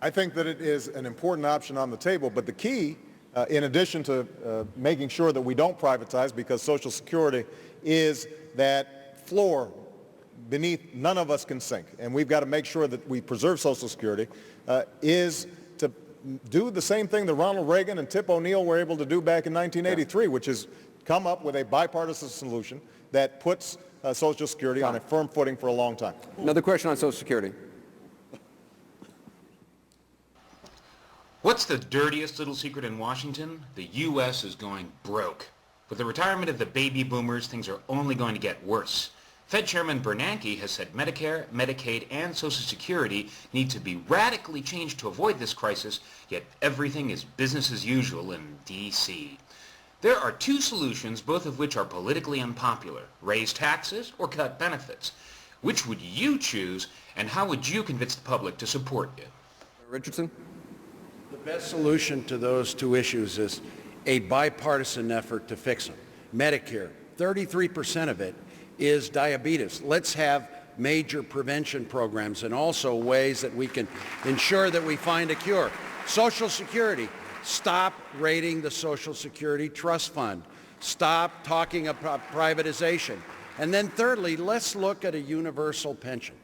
I think that it is an important option on the table, but the key, in addition to making sure that we don't privatize, because Social Security is that floor beneath none of us can sink, and we've got to make sure that we preserve Social Security, is to do the same thing that Ronald Reagan and Tip O'Neill were able to do back in 1983, which is come up with a bipartisan solution that puts Social Security on a firm footing for a long time. Another question on Social Security. What's the dirtiest little secret in Washington? The U.S. is going broke. With the retirement of the baby boomers, things are only going to get worse. Fed Chairman Bernanke has said Medicare, Medicaid, and Social Security need to be radically changed to avoid this crisis, yet everything is business as usual in D.C. There are two solutions, both of which are politically unpopular: raise taxes or cut benefits. Which would you choose, and how would you convince the public to support you? Richardson? The best solution to those two issues is a bipartisan effort to fix them. Medicare, 33% of it is diabetes. Let's have major prevention programs and also ways that we can ensure that we find a cure. Social Security, stop raiding the Social Security Trust Fund. Stop talking about privatization. And then thirdly, let's look at a universal pension,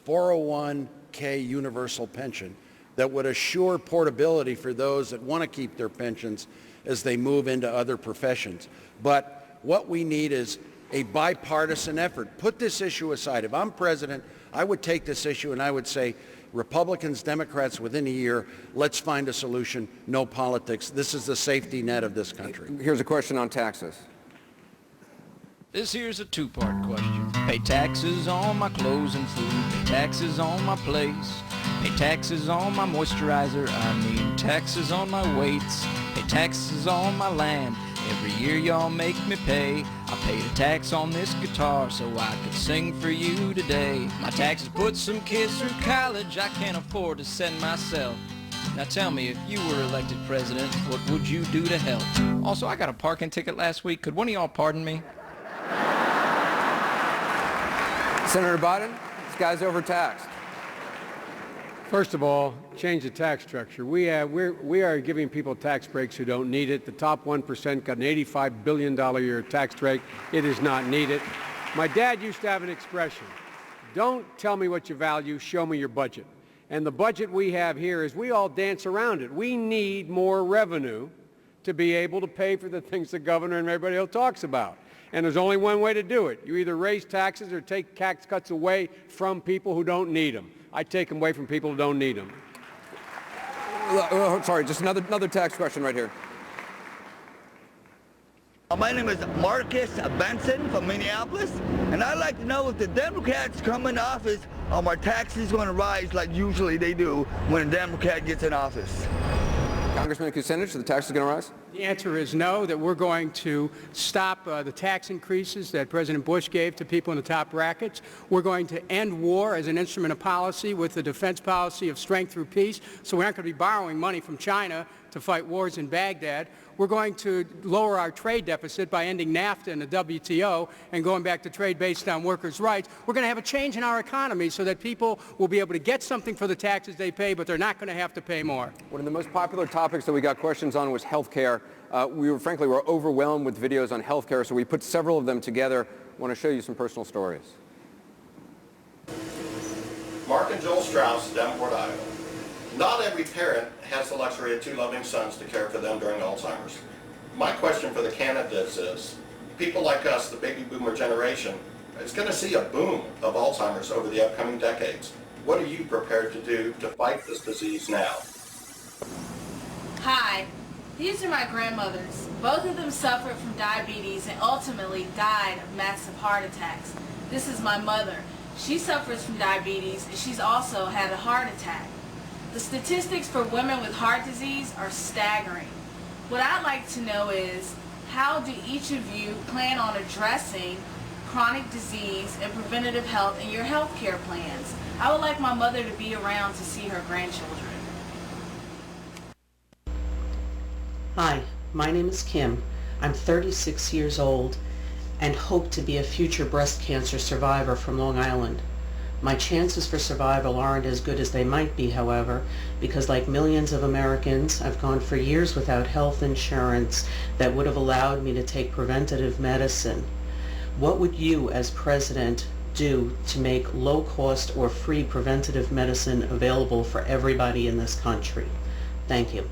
401k universal pension, that would assure portability for those that want to keep their pensions as they move into other professions. But what we need is a bipartisan effort. Put this issue aside. If I'm president, I would take this issue and I would say, Republicans, Democrats, within a year, let's find a solution, no politics. This is the safety net of this country. Here's a question on taxes. This here's a two-part question. Pay taxes on my clothes and food. Pay taxes on my place. Pay taxes on my moisturizer. I mean taxes on my weights. Pay taxes on my land. Every year y'all make me pay. I paid a tax on this guitar so I could sing for you today. My taxes put some kids through college I can't afford to send myself. Now tell me, if you were elected president, what would you do to help? Also, I got a parking ticket last week. Could one of y'all pardon me? Senator Biden, this guy's overtaxed. First of all, change the tax structure. We are giving people tax breaks who don't need it. The top 1% got an $85 billion a year tax break. It is not needed. My dad used to have an expression, don't tell me what you value, show me your budget. And the budget we have here is we all dance around it. We need more revenue to be able to pay for the things the governor and everybody else talks about. And there's only one way to do it. You either raise taxes or take tax cuts away from people who don't need them. I take them away from people who don't need them. Sorry, just another tax question right here. My name is Marcus Benson from Minneapolis, and I'd like to know if the Democrats come in office, are my taxes going to rise like usually they do when a Democrat gets in office? Congressman Kucinich, are the taxes going to rise? The answer is no, that we're going to stop the tax increases that President Bush gave to people in the top brackets. We're going to end war as an instrument of policy with the defense policy of strength through peace. So we're not going to be borrowing money from China to fight wars in Baghdad. We're going to lower our trade deficit by ending NAFTA and the WTO and going back to trade based on workers' rights. We're going to have a change in our economy so that people will be able to get something for the taxes they pay, but they're not going to have to pay more. One of the most popular topics that we got questions on was health care. We were overwhelmed with videos on health care, so we put several of them together. I want to show you some personal stories. Mark and Joel Strauss, Davenport, Iowa. Not every parent has the luxury of two loving sons to care for them during Alzheimer's. My question for the candidates is, people like us, the baby boomer generation, is going to see a boom of Alzheimer's over the upcoming decades. What are you prepared to do to fight this disease now? Hi, these are my grandmothers. Both of them suffered from diabetes and ultimately died of massive heart attacks. This is my mother. She suffers from diabetes and she's also had a heart attack. The statistics for women with heart disease are staggering. What I'd like to know is, how do each of you plan on addressing chronic disease and preventative health in your health care plans? I would like my mother to be around to see her grandchildren. Hi, my name is Kim. I'm 36 years old and hope to be a future breast cancer survivor from Long Island. My chances for survival aren't as good as they might be, however, because like millions of Americans, I've gone for years without health insurance that would have allowed me to take preventative medicine. What would you, as president, do to make low-cost or free preventative medicine available for everybody in this country? Thank you.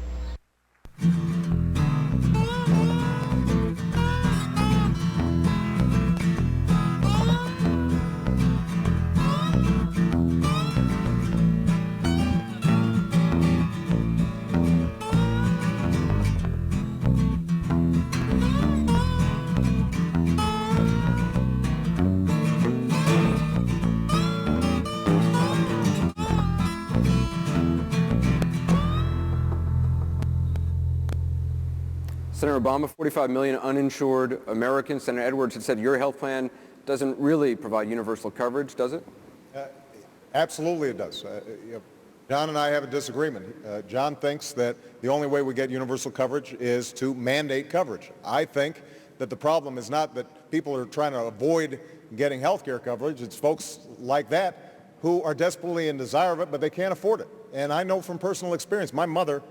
Senator Obama, 45 million uninsured Americans. Senator Edwards had said your health plan doesn't really provide universal coverage, does it? Absolutely it does. John and I have a disagreement. John thinks that the only way we get universal coverage is to mandate coverage. I think that the problem is not that people are trying to avoid getting health care coverage. It's folks like that who are desperately in desire of it, but they can't afford it. And I know from personal experience, my mother